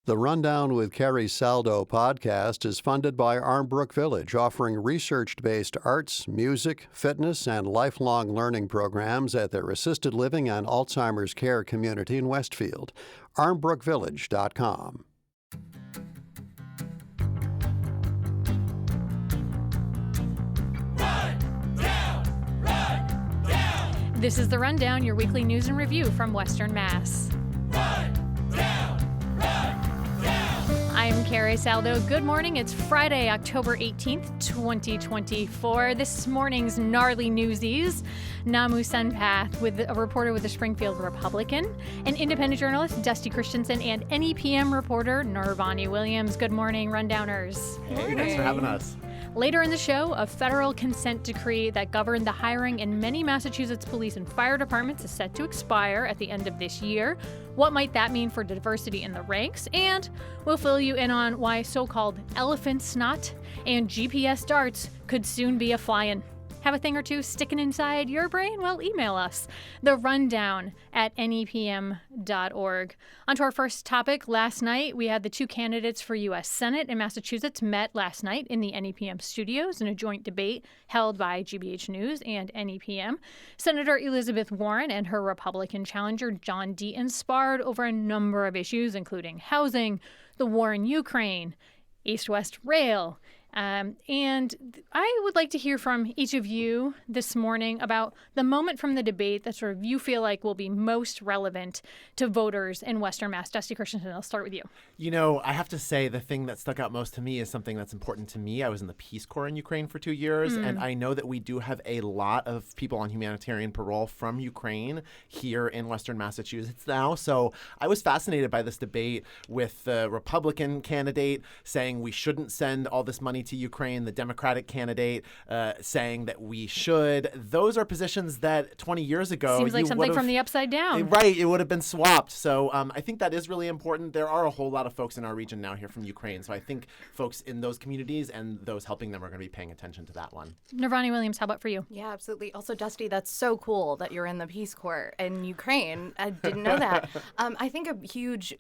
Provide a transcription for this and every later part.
The Rundown with Carrie Saldo podcast is funded by Armbrook Village, offering research-based arts, music, fitness, and lifelong learning programs at their assisted living and Alzheimer's care community in Westfield. armbrookvillage.com. This is The Rundown, your weekly news and review from Western Mass. I'm Carrie Saldo. Good morning. It's Friday, October 18th, 2024. This morning's gnarly newsies. Namu Senpath, with a reporter with the Springfield Republican, an independent journalist, Dusty Christensen, and NEPM reporter, Nirvani Williams. Good morning, Rundowners. Hey, thanks for having us. Later in the show, a federal consent decree that governed the hiring in many Massachusetts police and fire departments is set to expire at the end of this year. What might that mean for diversity in the ranks? And we'll fill you in on why so-called elephant snot and GPS darts could soon be a-flying. Have a thing or two sticking inside your brain? Well, email us, therundown@nepm.org. On to our first topic. Last night, we had the two candidates for U.S. Senate in Massachusetts met last night in the NEPM studios in a joint debate held by GBH News and NEPM. Senator Elizabeth Warren and her Republican challenger, John Deaton, sparred over a number of issues, including housing, the war in Ukraine, East-West Rail, and I would like to hear from each of you this morning about the moment from the debate that sort of you feel like will be most relevant to voters in Western Mass. Dusty Christensen, I'll start with you. You know, I have to say the thing that stuck out most to me is something that's important to me. I was in the Peace Corps in Ukraine for 2 years, and I know that we do have a lot of people on humanitarian parole from Ukraine here in Western Massachusetts now. So I was fascinated by this debate with the Republican candidate saying we shouldn't send all this money to Ukraine, the Democratic candidate saying that we should. Those are positions that 20 years ago seems like something from the upside down. Right, it would have been swapped. So I think that is really important. There are a whole lot of folks in our region now here from Ukraine. So I think folks in those communities and those helping them are going to be paying attention to that one. Nirvani Williams, how about for you? Yeah, absolutely. Also, Dusty, that's so cool that you're in the Peace Corps in Ukraine. I didn't know that. I think a huge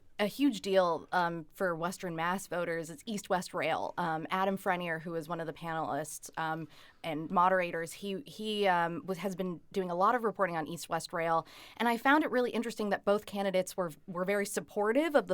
deal for Western Mass voters is East-West Rail. Adam Frenier, who is one of the panelists and moderators, he has been doing a lot of reporting on East-West Rail, and I found it really interesting that both candidates were very supportive of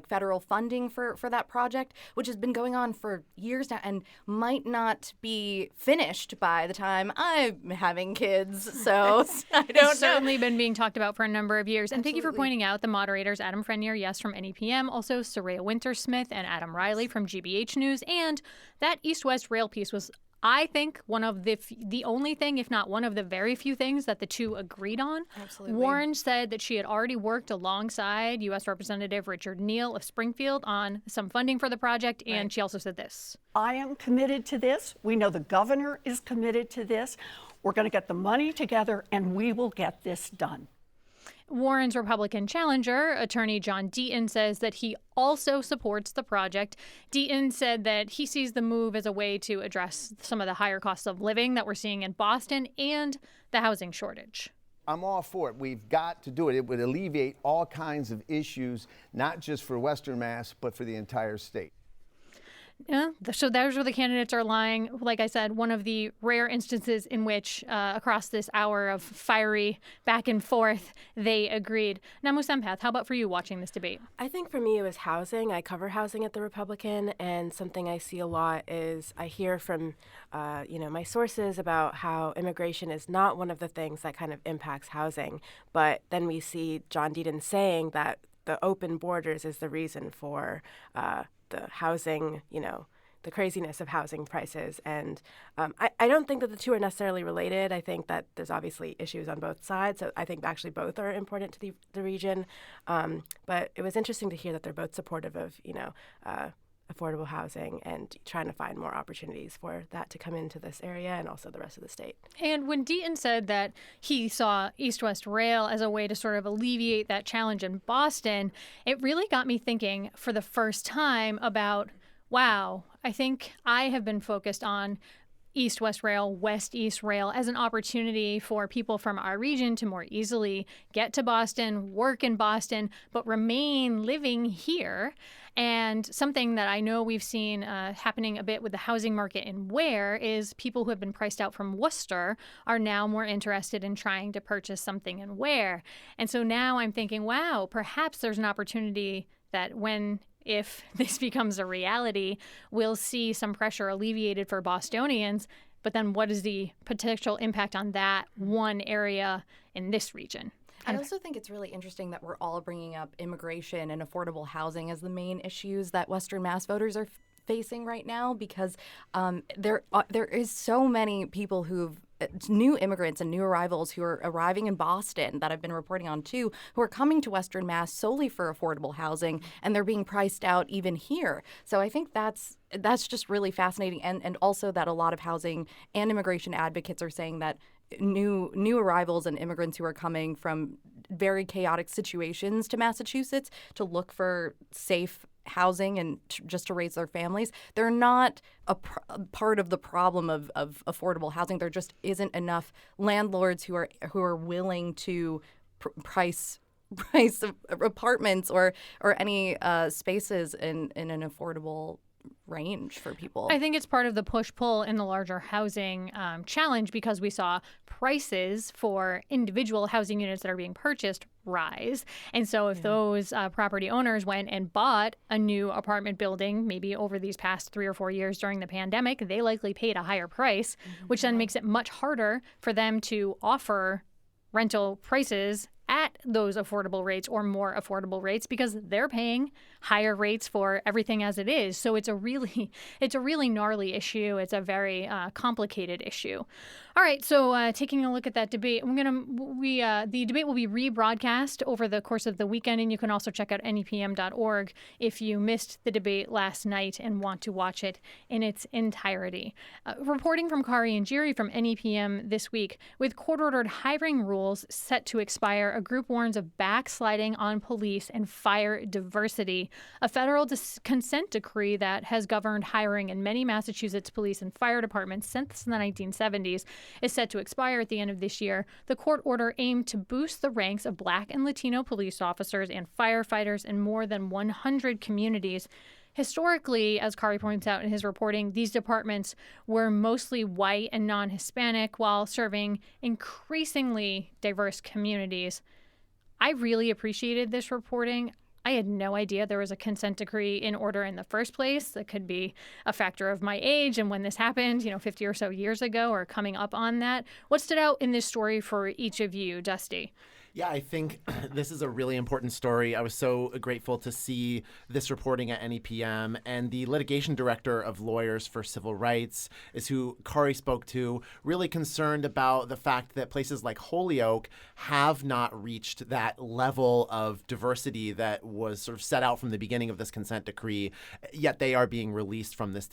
federal funding for that project, which has been going on for years now and might not be finished by the time I'm having kids. So I don't know. It's certainly been being talked about for a number of years. And thank you for pointing out the moderators, Adam Frenier, yes, from NEPM, also Soraya Wintersmith and Adam Riley from GBH News. And that East-West Rail piece was, I think, one of the only thing, if not one of the very few things that the two agreed on. Absolutely. Warren said that she had already worked alongside U.S. Representative Richard Neal of Springfield on some funding for the project, and she also said this. I am committed to this. We know the governor is committed to this. We're going to get the money together, and we will get this done. Warren's Republican challenger, attorney John Deaton, says that he also supports the project. Deaton said that he sees the move as a way to address some of the higher costs of living that we're seeing in Boston and the housing shortage. I'm all for it. We've got to do it. It would alleviate all kinds of issues, not just for Western Mass, but for the entire state. Yeah, so those where the candidates are lying. Like I said, one of the rare instances in which across this hour of fiery back and forth, they agreed. Namu Senpath, how about for you watching this debate? I think for me it was housing. I cover housing at the Republican, and something I see a lot is I hear from my sources about how immigration is not one of the things that kind of impacts housing. But then we see John Deaton saying that the open borders is the reason for the housing, the craziness of housing prices. And I don't think that the two are necessarily related. I think that there's obviously issues on both sides. So I think actually both are important to the region. But it was interesting to hear that they're both supportive of, affordable housing and trying to find more opportunities for that to come into this area and also the rest of the state. And when Deaton said that he saw East-West Rail as a way to sort of alleviate that challenge in Boston, it really got me thinking for the first time about, wow, I think I have been focused on East-West Rail, West-East Rail as an opportunity for people from our region to more easily get to Boston, work in Boston, but remain living here. And something that I know we've seen happening a bit with the housing market in Ware is people who have been priced out from Worcester are now more interested in trying to purchase something in Ware. And so now I'm thinking, wow, perhaps there's an opportunity that if this becomes a reality, we'll see some pressure alleviated for Bostonians. But then what is the potential impact on that one area in this region? I also think it's really interesting that we're all bringing up immigration and affordable housing as the main issues that Western Mass voters are facing right now, because there is so many people new immigrants and new arrivals who are arriving in Boston that I've been reporting on too, who are coming to Western Mass solely for affordable housing, and they're being priced out even here. So I think that's just really fascinating, and also that a lot of housing and immigration advocates are saying that new arrivals and immigrants who are coming from very chaotic situations to Massachusetts to look for safe housing and just to raise their families, they're not a part of the problem of affordable housing. There just isn't enough landlords who are willing to price apartments or any spaces in an affordable range for people. I think it's part of the push-pull in the larger housing challenge, because we saw prices for individual housing units that are being purchased rise. And so if those property owners went and bought a new apartment building, maybe over these past 3 or 4 years during the pandemic, they likely paid a higher price, which then makes it much harder for them to offer rental prices at those affordable rates or more affordable rates, because they're paying higher rates for everything as it is. So it's a really gnarly issue. It's a very complicated issue. All right, so taking a look at that debate, the debate will be rebroadcast over the course of the weekend, and you can also check out nepm.org if you missed the debate last night and want to watch it in its entirety. Reporting from Kari and Jiri from NEPM this week, with court-ordered hiring rules set to expire, a group warns of backsliding on police and fire diversity. A federal consent decree that has governed hiring in many Massachusetts police and fire departments since the 1970s is set to expire at the end of this year. The court order aimed to boost the ranks of Black and Latino police officers and firefighters in more than 100 communities. Historically, as Kari points out in his reporting, these departments were mostly white and non-Hispanic while serving increasingly diverse communities. I really appreciated this reporting. I had no idea there was a consent decree in order in the first place. That could be a factor of my age and when this happened, 50 or so years ago or coming up on that. What stood out in this story for each of you, Dusty? Yeah, I think this is a really important story. I was so grateful to see this reporting at NEPM, and the litigation director of Lawyers for Civil Rights is who Kari spoke to, really concerned about the fact that places like Holyoke have not reached that level of diversity that was sort of set out from the beginning of this consent decree, yet they are being released from this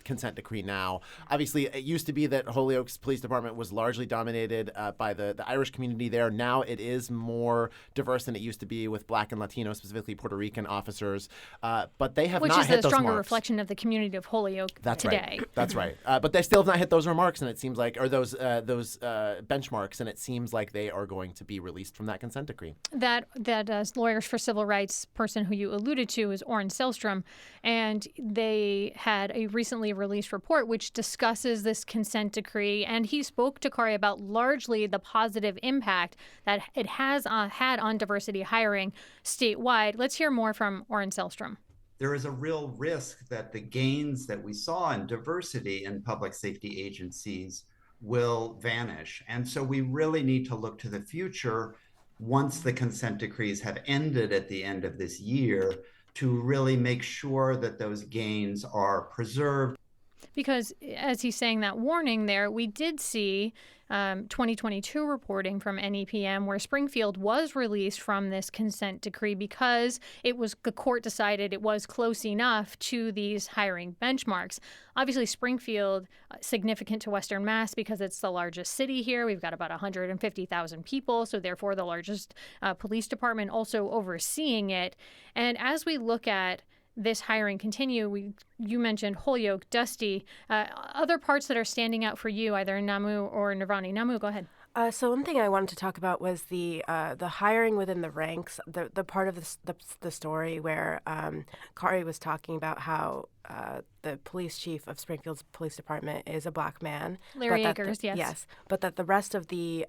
consent decree now. Obviously, it used to be that Holyoke's police department was largely dominated by the Irish community there. Now it is more diverse than it used to be, with Black and Latino, specifically Puerto Rican officers. But they have not hit those marks. Which is a stronger reflection of the community of Holyoke today. Right. That's right. But they still have not hit those remarks, and it seems like, or those benchmarks, and it seems like they are going to be released from that consent decree. That Lawyers for Civil Rights person who you alluded to is Oren Selstrom, and they had a recently released report which discusses this consent decree, and he spoke to Kari about largely the positive impact that it has had on diversity hiring statewide. Let's hear more from Oren Selstrom. There is a real risk that the gains that we saw in diversity in public safety agencies will vanish. And so we really need to look to the future once the consent decrees have ended at the end of this year to really make sure that those gains are preserved. Because as he's saying that warning there, we did see 2022 reporting from NEPM where Springfield was released from this consent decree because the court decided it was close enough to these hiring benchmarks. Obviously, Springfield, significant to Western Mass because it's the largest city here. We've got about 150,000 people, so therefore the largest police department also overseeing it. And as we look at this hiring continue? You mentioned Holyoke, Dusty, other parts that are standing out for you, either Namu or Nirvani. Namu, go ahead. So one thing I wanted to talk about was the hiring within the ranks, the part of the story where Kari was talking about how the police chief of Springfield's police department is a black man. Larry Akers, yes. Yes, but that the rest of the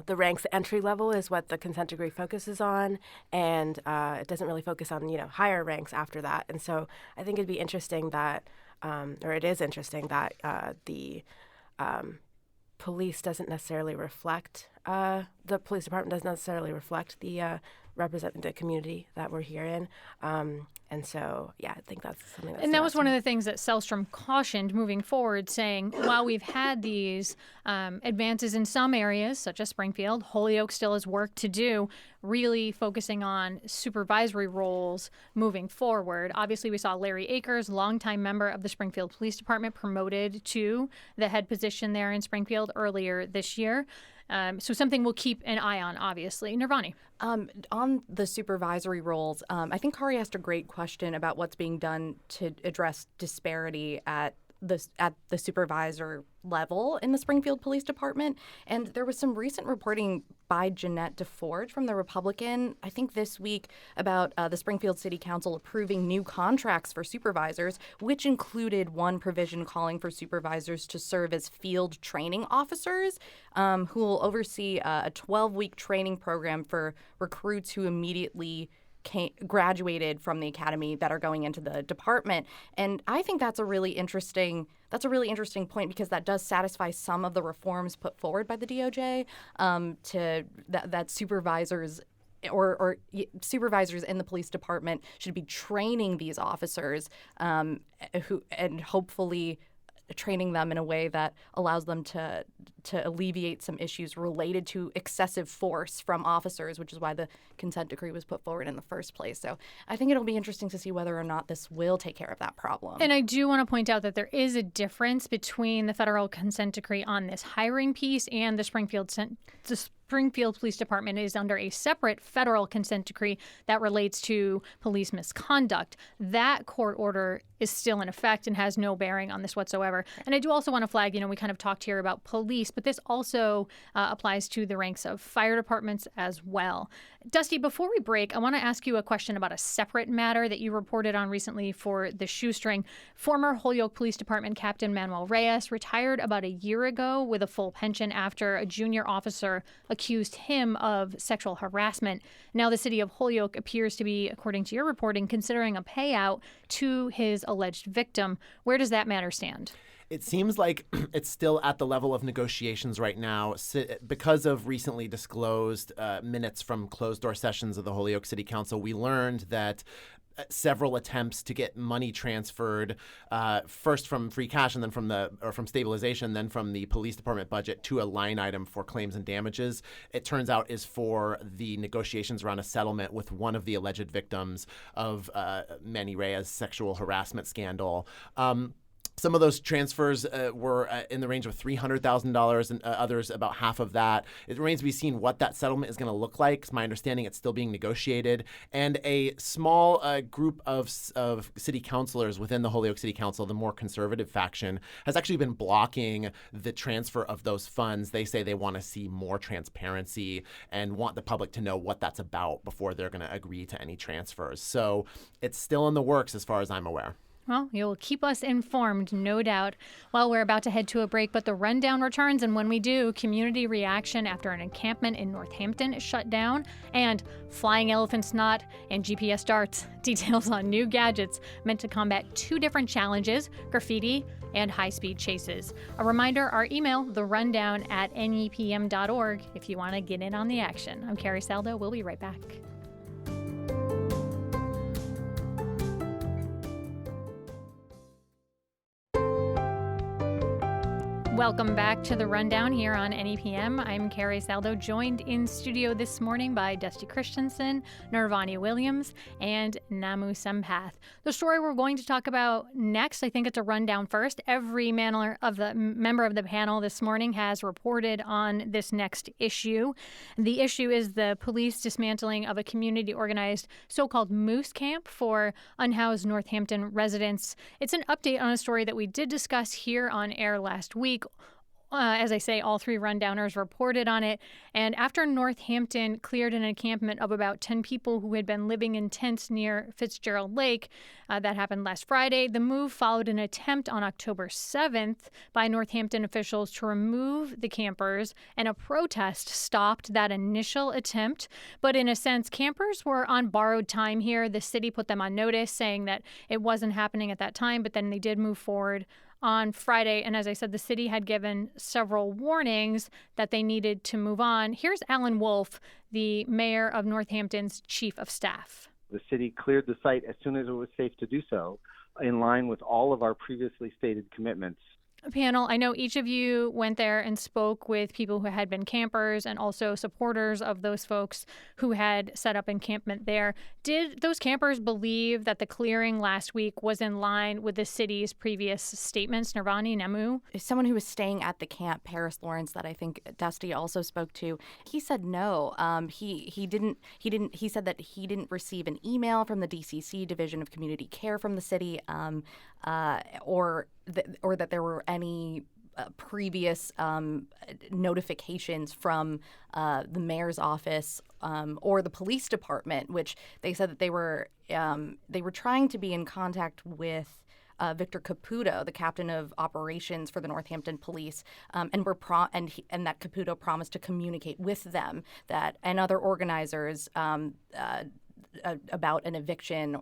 the ranks entry level is what the consent decree focuses on, and it doesn't really focus on, higher ranks after that. And so I think it'd be interesting that, or it is interesting that the police doesn't necessarily reflect, the police department doesn't necessarily reflect the representative community that we're here in. And so, I think that's something that's... And that was one of the things that Sellstrom cautioned moving forward, saying, while we've had these advances in some areas, such as Springfield, Holyoke still has work to do, really focusing on supervisory roles moving forward. Obviously, we saw Larry Akers, longtime member of the Springfield Police Department, promoted to the head position there in Springfield earlier this year. So something we'll keep an eye on, obviously. Nirvani. On the supervisory roles, I think Kari asked a great question about what's being done to address disparity at the supervisor level in the Springfield Police Department. And there was some recent reporting by Jeanette DeForge from the Republican, I think this week, about the Springfield City Council approving new contracts for supervisors, which included one provision calling for supervisors to serve as field training officers, who will oversee a 12-week training program for recruits who immediately graduated from the academy that are going into the department. And I think that's a really interesting point, because that does satisfy some of the reforms put forward by the DOJ, to that supervisors or supervisors in the police department should be training these officers, who and hopefully training them in a way that allows them to alleviate some issues related to excessive force from officers, which is why the consent decree was put forward in the first place. So I think it'll be interesting to see whether or not this will take care of that problem. And I do want to point out that there is a difference between the federal consent decree on this hiring piece and the Springfield Police Department is under a separate federal consent decree that relates to police misconduct. That court order is still in effect and has no bearing on this whatsoever. And I do also want to flag, we kind of talked here about police, but this also applies to the ranks of fire departments as well. Dusty, before we break, I want to ask you a question about a separate matter that you reported on recently for the Shoestring. Former Holyoke Police Department Captain Manuel Reyes retired about a year ago with a full pension after a junior officer accused him of sexual harassment. Now the city of Holyoke appears to be, according to your reporting, considering a payout to his alleged victim. Where does that matter stand? It seems like it's still at the level of negotiations right now because of recently disclosed minutes from closed-door sessions of the Holyoke City Council. We learned that several attempts to get money transferred, first from free cash and then from stabilization, then from the police department budget to a line item for claims and damages, it turns out is for the negotiations around a settlement with one of the alleged victims of Manny Reyes' sexual harassment scandal. Some of those transfers were in the range of $300,000 and others about half of that. It remains to be seen what that settlement is going to look like. It's my understanding it's still being negotiated. And a small group of city councilors within the Holyoke City Council, the more conservative faction, has actually been blocking the transfer of those funds. They say they want to see more transparency and want the public to know what that's about before they're going to agree to any transfers. So it's still in the works as far as I'm aware. Well, you'll keep us informed, no doubt. Well, we're about to head to a break, but the rundown returns, and when we do, community reaction after an encampment in Northampton is shut down, and flying elephant snot and GPS darts. Details on new gadgets meant to combat two different challenges, graffiti and high-speed chases. A reminder, our email, therundown@nepm.org, if you want to get in on the action. I'm Carrie Saldo. We'll be right back. Welcome back to the Rundown here on NEPM. I'm Carrie Saldo, joined in studio this morning by Dusty Christensen, Nirvani Williams, and Namu Sampath. The story we're going to talk about next, I think it's a rundown first. Every member of the panel this morning has reported on this next issue. The issue is the police dismantling of a community-organized so-called moose camp for unhoused Northampton residents. It's an update on a story that we did discuss here on air last week. As I say, all three rundowners reported on it. And after Northampton cleared an encampment of about 10 people who had been living in tents near Fitzgerald Lake, that happened last Friday, the move followed an attempt on October 7th by Northampton officials to remove the campers, and a protest stopped that initial attempt. But in a sense, campers were on borrowed time here. The city put them on notice, saying that it wasn't happening at that time, but then they did move forward on Friday. And as I said, the city had given several warnings that they needed to move on. Here's Alan Wolf, the mayor of Northampton's chief of staff. The city cleared the site as soon as it was safe to do so, in line with all of our previously stated commitments. Panel, I know each of you went there and spoke with people who had been campers and also supporters of those folks who had set up encampment there. Did those campers believe that the clearing last week was in line with the city's previous statements? Nirvani, Namu? Someone who was staying at the camp, Paris Lawrence, that I think Dusty also spoke to, he said no. He said that he didn't receive an email from the DCC Division of Community Care from the city, or that there were any previous notifications from the mayor's office or the police department, which they said that they were trying to be in contact with Victor Caputo, the captain of operations for the Northampton Police, and that Caputo promised to communicate with them and other organizers about an eviction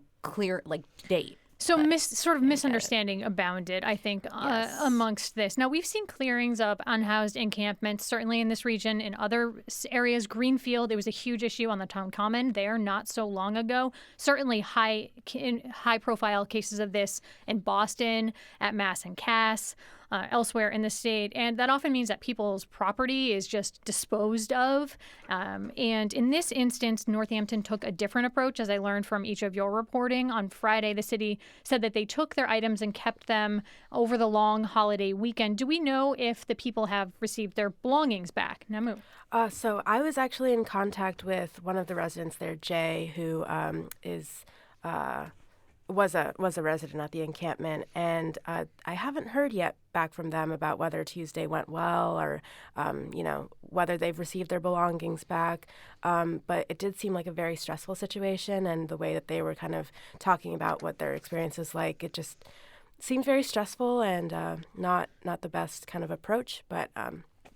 date. So misunderstanding abounded, I think, Yes. Amongst this. Now, we've seen clearings of unhoused encampments, certainly in this region. In other areas, Greenfield, it was a huge issue on the town common there not so long ago. Certainly high-profile cases of this in Boston, at Mass and Cass, elsewhere in the state. And that often means that people's property is just disposed of. And in this instance, Northampton took a different approach, as I learned from each of your reporting. On Friday, the city said that they took their items and kept them over the long holiday weekend. Do we know if the people have received their belongings back? Namu? So I was actually in contact with one of the residents there, Jay, who was a resident at the encampment, and I haven't heard yet back from them about whether Tuesday went well or whether they've received their belongings back. But it did seem like a very stressful situation, and the way that they were kind of talking about what their experience was like, it just seemed very stressful and not the best kind of approach. But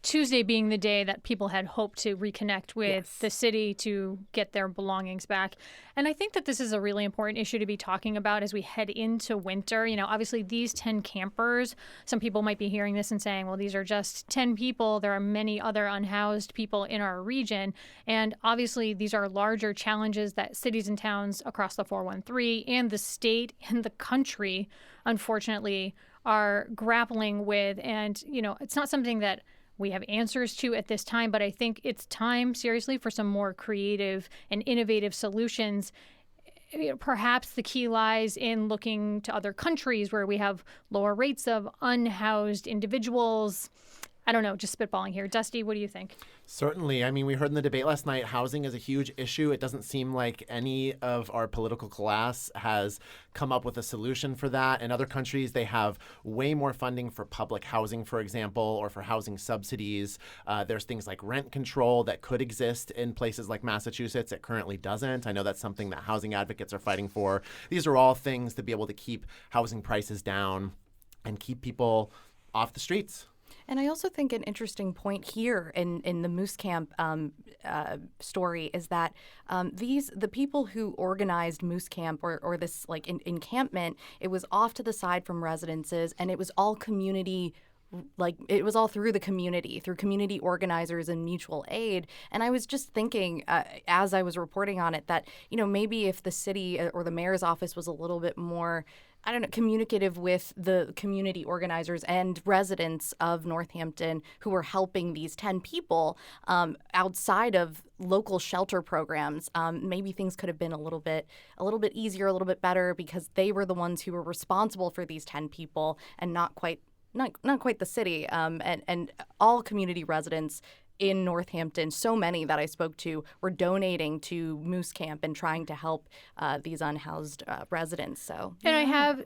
Tuesday being the day that people had hoped to reconnect with the city to get their belongings back. And I think that this is a really important issue to be talking about as we head into winter. You know, obviously these 10 campers, some people might be hearing this and saying, well, these are just 10 people. There are many other unhoused people in our region. And obviously these are larger challenges that cities and towns across the 413 and the state and the country, unfortunately, are grappling with. And, you know, it's not something that we have answers to at this time, but I think it's time, seriously, for some more creative and innovative solutions. Perhaps the key lies in looking to other countries where we have lower rates of unhoused individuals. I don't know, just spitballing here. Dusty, what do you think? Certainly. I mean, we heard in the debate last night, housing is a huge issue. It doesn't seem like any of our political class has come up with a solution for that. In other countries, they have way more funding for public housing, for example, or for housing subsidies. There's things like rent control that could exist in places like Massachusetts. It currently doesn't. I know that's something that housing advocates are fighting for. These are all things to be able to keep housing prices down and keep people off the streets. And I also think an interesting point here in the Moose Camp story is that the people who organized Moose Camp or this encampment, it was off to the side from residences, and it was all community. It was all through the community, through community organizers and mutual aid. And I was just thinking, as I was reporting on it, that, maybe if the city or the mayor's office was a little bit more I don't know, communicative with the community organizers and residents of Northampton who were helping these 10 people outside of local shelter programs. Maybe things could have been a little bit easier, a little bit better, because they were the ones who were responsible for these 10 people and not quite the city. And all community residents in Northampton, so many that I spoke to were donating to Moose Camp and trying to help these unhoused residents. So, and I have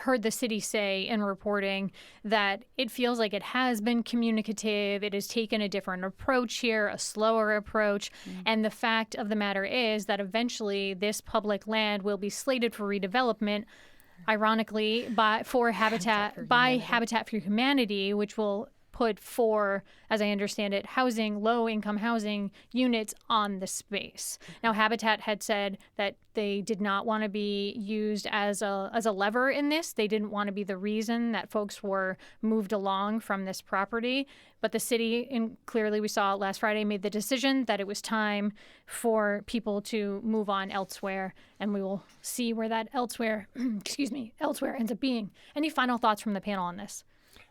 heard the city say in reporting that it feels like it has been communicative. It has taken a different approach here, a slower approach. And the fact of the matter is that eventually this public land will be slated for redevelopment, ironically, by Habitat for Humanity, which will put 4, as I understand it, low-income housing units on the space. Now, Habitat had said that they did not want to be used as a lever in this. They didn't want to be the reason that folks were moved along from this property. But the city, and clearly we saw last Friday, made the decision that it was time for people to move on elsewhere, and we will see where that elsewhere ends up being. Any final thoughts from the panel on this?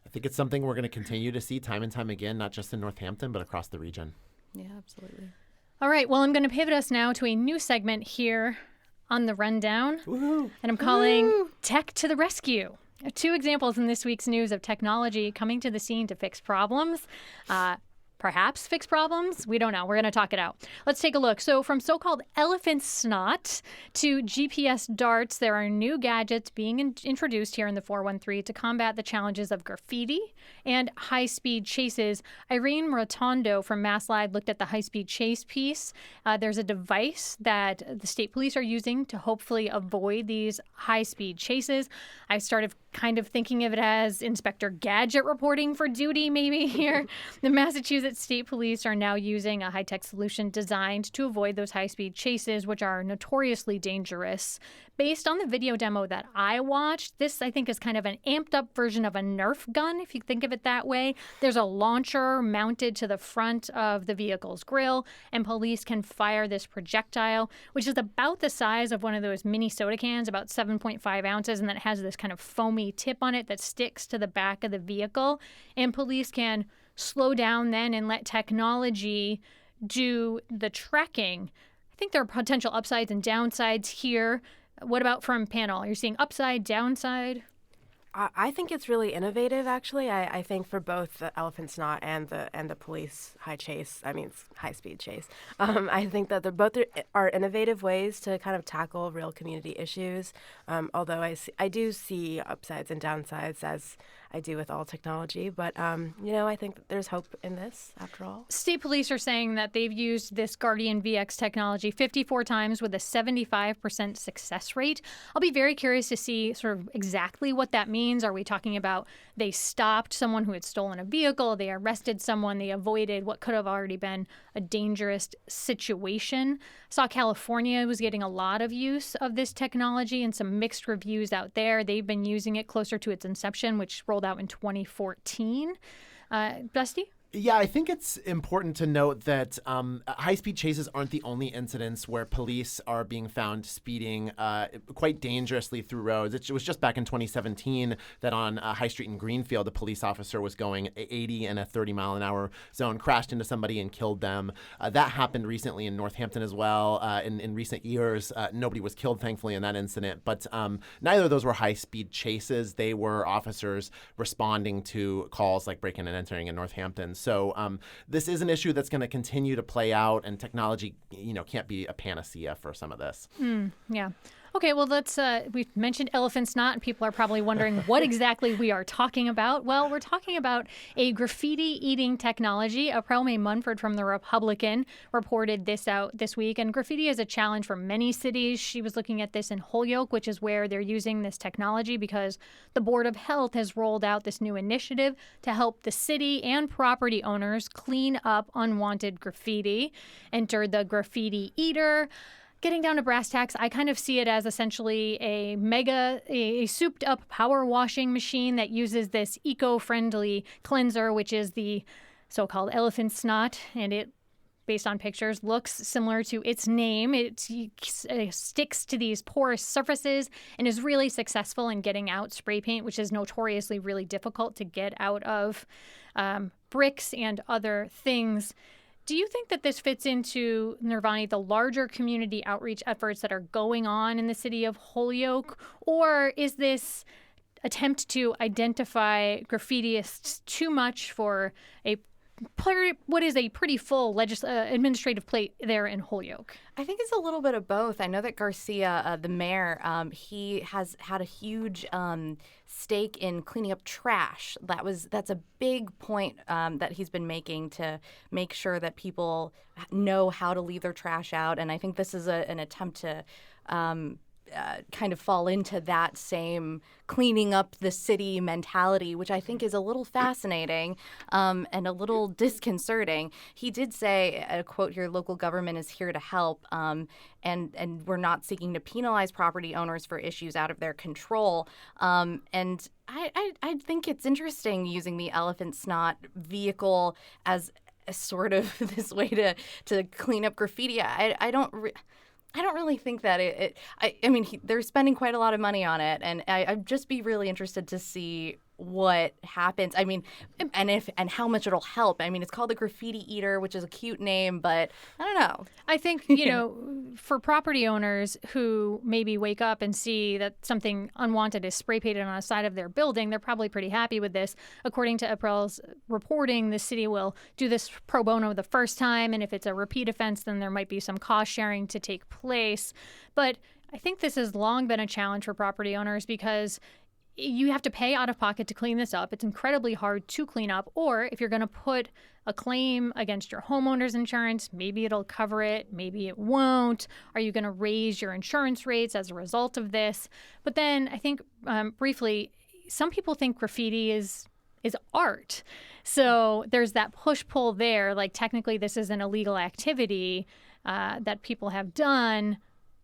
I think it's something we're going to continue to see time and time again, not just in Northampton, but across the region. Yeah, absolutely. All right. Well, I'm going to pivot us now to a new segment here on the Rundown. Woo-hoo. And I'm calling Tech to the Rescue. 2 examples in this week's news of technology coming to the scene to fix problems. Perhaps fix problems? We don't know. We're going to talk it out. Let's take a look. So from so-called elephant snot to GPS darts, there are new gadgets being introduced here in the 413 to combat the challenges of graffiti and high-speed chases. Irene Rotondo from Mass Live looked at the high-speed chase piece. There's a device that the state police are using to hopefully avoid these high-speed chases. I started kind of thinking of it as Inspector Gadget reporting for duty maybe here. The Massachusetts State Police are now using a high-tech solution designed to avoid those high-speed chases, which are notoriously dangerous. Based on the video demo that I watched, this, I think, is kind of an amped-up version of a Nerf gun, if you think of it that way. There's a launcher mounted to the front of the vehicle's grille, and police can fire this projectile, which is about the size of one of those mini soda cans, about 7.5 ounces, and then it has this kind of foamy tip on it that sticks to the back of the vehicle. And police can slow down then and let technology do the tracking. I think there are potential upsides and downsides here. What about from panel? Are you seeing upside, downside? I think it's really innovative, actually. I think for both the elephant snot and the police high speed chase. I think that they're both are innovative ways to kind of tackle real community issues. Although I do see upsides and downsides, as I do with all technology. But I think that there's hope in this after all. State police are saying that they've used this Guardian VX technology 54 times with a 75% success rate. I'll be very curious to see sort of exactly what that means. Are we talking about they stopped someone who had stolen a vehicle, they arrested someone, they avoided what could have already been a dangerous situation? Saw California was getting a lot of use of this technology and some mixed reviews out there. They've been using it closer to its inception, which rolled out in 2014. Dusty? Yeah, I think it's important to note that high-speed chases aren't the only incidents where police are being found speeding quite dangerously through roads. It was just back in 2017 that on High Street in Greenfield, a police officer was going 80 in a 30-mile-an-hour zone, crashed into somebody and killed them. That happened recently in Northampton as well. In recent years, nobody was killed, thankfully, in that incident. But neither of those were high-speed chases. They were officers responding to calls like breaking and entering in Northampton. So this is an issue that's going to continue to play out, and technology, can't be a panacea for some of this. Yeah. Okay, well, we've mentioned elephant snot, and people are probably wondering what exactly we are talking about. Well, we're talking about a graffiti-eating technology. April May Munford from The Republican reported this out this week, and graffiti is a challenge for many cities. She was looking at this in Holyoke, which is where they're using this technology because the Board of Health has rolled out this new initiative to help the city and property owners clean up unwanted graffiti. Enter the graffiti eater. Getting down to brass tacks, I kind of see it as essentially a souped-up power washing machine that uses this eco-friendly cleanser, which is the so-called elephant snot, and it based on pictures, looks similar to its name. It sticks to these porous surfaces and is really successful in getting out spray paint, which is notoriously really difficult to get out of bricks and other things. Do you think that this fits into, Nirvani, the larger community outreach efforts that are going on in the city of Holyoke? Or is this attempt to identify graffitiists too much for what is a pretty full administrative plate there in Holyoke? I think it's a little bit of both. I know that Garcia, the mayor, he has had a huge stake in cleaning up trash. That's a big point that he's been making to make sure that people know how to leave their trash out. And I think this is an attempt to kind of fall into that same cleaning up the city mentality, which I think is a little fascinating and a little disconcerting. He did say, a quote here, "Local government is here to help, and we're not seeking to penalize property owners for issues out of their control." And I think it's interesting using the elephant snot vehicle as a sort of this way to clean up graffiti. I don't really think that I mean, they're spending quite a lot of money on it, and I'd just be really interested to see what happens. I mean, and how much it'll help. I mean, it's called the Graffiti Eater, which is a cute name, but I don't know. I think, for property owners who maybe wake up and see that something unwanted is spray painted on the side of their building, they're probably pretty happy with this. According to April's reporting, the city will do this pro bono the first time, and if it's a repeat offense, then there might be some cost sharing to take place. But I think this has long been a challenge for property owners because you have to pay out of pocket to clean this up. It's incredibly hard to clean up. Or if you're going to put a claim against your homeowner's insurance, maybe it'll cover it, maybe it won't. Are you going to raise your insurance rates as a result of this? But then I think briefly, some people think graffiti is art. So there's that push-pull there. Like technically this is an illegal activity that people have done.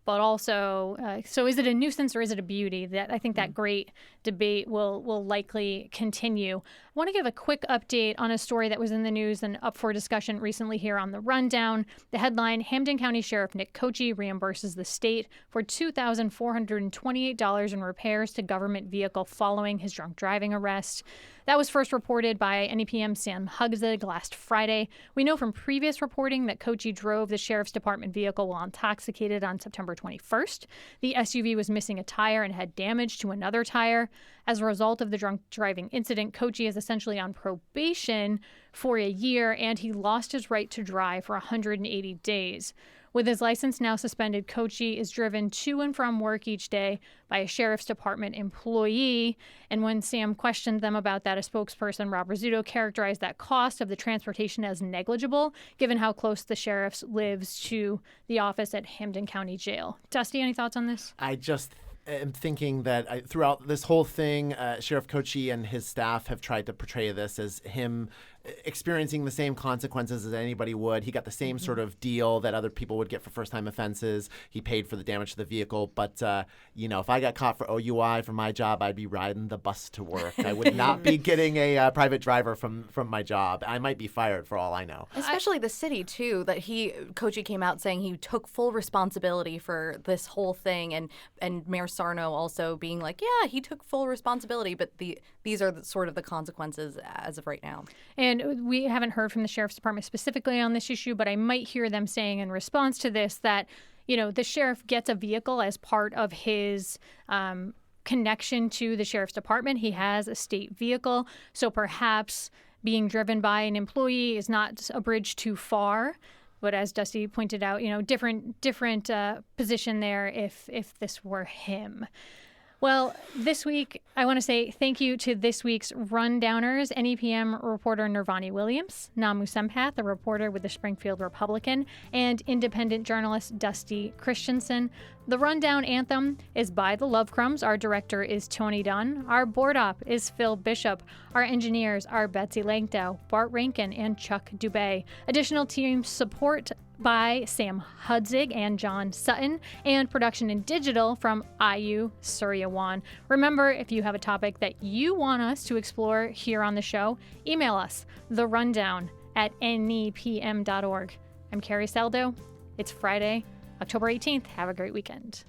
But also, so is it a nuisance or is it a beauty? That I think that great debate will likely continue. I want to give a quick update on a story that was in the news and up for discussion recently here on The Rundown. The headline, Hampden County Sheriff Nick Kochi reimburses the state for $2,428 in repairs to government vehicle following his drunk driving arrest. That was first reported by NEPM Sam Hugzig last Friday. We know from previous reporting that Kochi drove the Sheriff's Department vehicle while intoxicated on September 21st. The SUV was missing a tire and had damage to another tire. As a result of the drunk driving incident, Kochi is essentially on probation for a year, and he lost his right to drive for 180 days. With his license now suspended, Kochi is driven to and from work each day by a Sheriff's Department employee. And when Sam questioned them about that, a spokesperson, Rob Rizzuto, characterized that cost of the transportation as negligible, given how close the sheriff lives to the office at Hampden County Jail. Dusty, any thoughts on this? I just am thinking that throughout this whole thing, Sheriff Kochi and his staff have tried to portray this as him experiencing the same consequences as anybody would. He got the same sort of deal that other people would get for first-time offenses. He paid for the damage to the vehicle. But, if I got caught for OUI for my job, I'd be riding the bus to work. I would not be getting a private driver from my job. I might be fired for all I know. Especially the city, too, that Kochi came out saying he took full responsibility for this whole thing. And Mayor Sarno also being like, yeah, he took full responsibility. But these are sort of the consequences as of right now. And we haven't heard from the Sheriff's Department specifically on this issue, but I might hear them saying in response to this that, the sheriff gets a vehicle as part of his connection to the Sheriff's Department. He has a state vehicle, so perhaps being driven by an employee is not a bridge too far. But as Dusty pointed out, different position there if this were him. Well, this week, I want to say thank you to this week's Rundowners, NEPM reporter Nirvani Williams, Namu Sempath, a reporter with the Springfield Republican, and independent journalist Dusty Christensen. The Rundown anthem is by the Love Crumbs. Our director is Tony Dunn. Our board op is Phil Bishop. Our engineers are Betsy Langdow, Bart Rankin, and Chuck Dubay. Additional team support by Sam Hudzik and John Sutton, and production and digital from Ayu Suryawan. Remember, if you have a topic that you want us to explore here on the show, email us, therundown@nepm.org. I'm Carrie Saldo. It's Friday, October 18th. Have a great weekend.